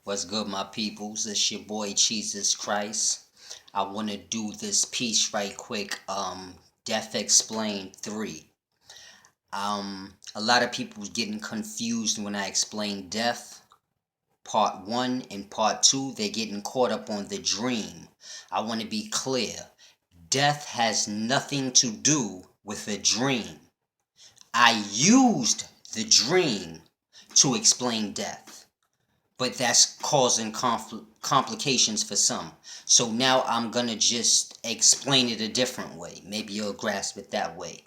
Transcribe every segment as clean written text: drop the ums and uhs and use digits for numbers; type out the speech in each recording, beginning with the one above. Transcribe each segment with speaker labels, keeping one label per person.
Speaker 1: What's good, my peoples? It's your boy Jesus Christ. I want to do this piece right quick. Death Explained 3. A lot of people getting confused when I explain death. Part 1 and part 2, they're getting caught up on the dream. I want to be clear. Death has nothing to do with a dream. I used the dream to explain death, but that's causing complications for some. So now I'm gonna just explain it a different way. Maybe you'll grasp it that way.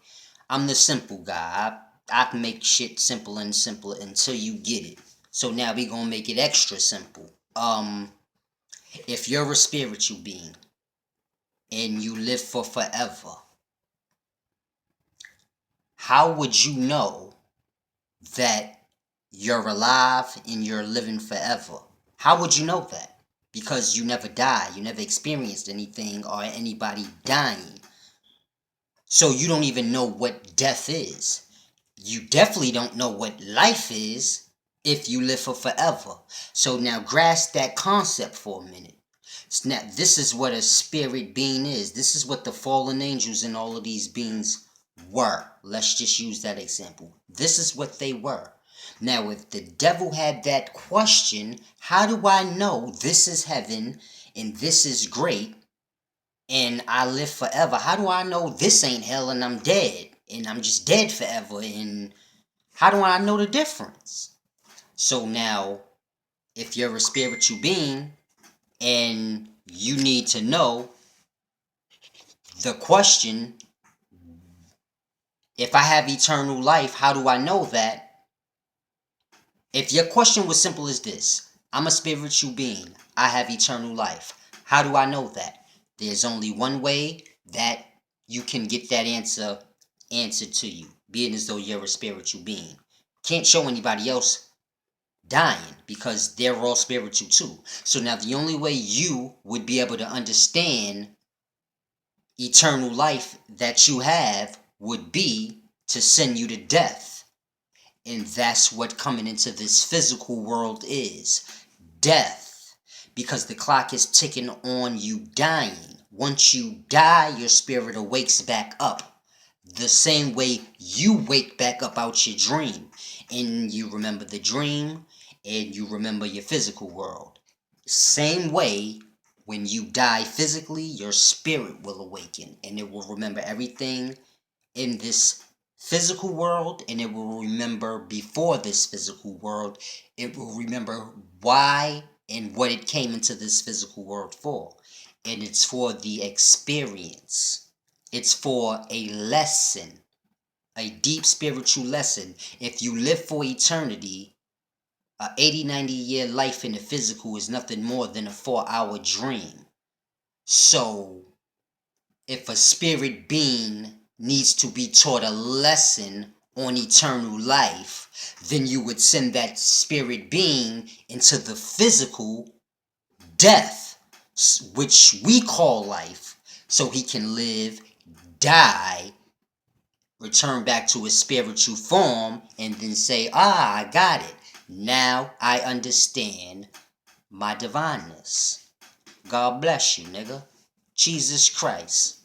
Speaker 1: I'm the simple guy. I can make shit simpler and simpler until you get it. So now we gonna make it extra simple. If you're a spiritual being and you live for forever, how would you know that you're alive and you're living forever? How would you know that? Because you never die. You never experienced anything or anybody dying. So you don't even know what death is. You definitely don't know what life is if you live for forever. So now grasp that concept for a minute. Now, this is what a spirit being is. This is what the fallen angels and all of these beings were. Let's just use that example. This is what they were. Now, if the devil had that question, how do I know this is heaven and this is great and I live forever? How do I know this ain't hell and I'm dead and I'm just dead forever? And how do I know the difference? So now, if you're a spiritual being and you need to know the question, if I have eternal life, how do I know that? If your question was simple as this, I'm a spiritual being, I have eternal life, how do I know that? There's only one way that you can get that answered to you, being as though you're a spiritual being. Can't show anybody else dying because they're all spiritual too. So now the only way you would be able to understand eternal life that you have would be to send you to death. And that's what coming into this physical world is. Death. Because the clock is ticking on you dying. Once you die, your spirit awakes back up. The same way you wake back up out your dream. And you remember the dream, and you remember your physical world. Same way, when you die physically, your spirit will awaken. And it will remember everything in this physical world, and it will remember before this physical world. It will remember why and what it came into this physical world for. And it's for the experience. It's for a lesson, a deep spiritual lesson. If you live for eternity, a 80-90 year life in the physical is nothing more than a 4-hour dream. So if a spirit being needs to be taught a lesson on eternal life, then you would send that spirit being into the physical death, which we call life, so he can live, die, return back to his spiritual form, and then say, I got it. Now I understand my divineness. God bless you, nigga. Jesus Christ.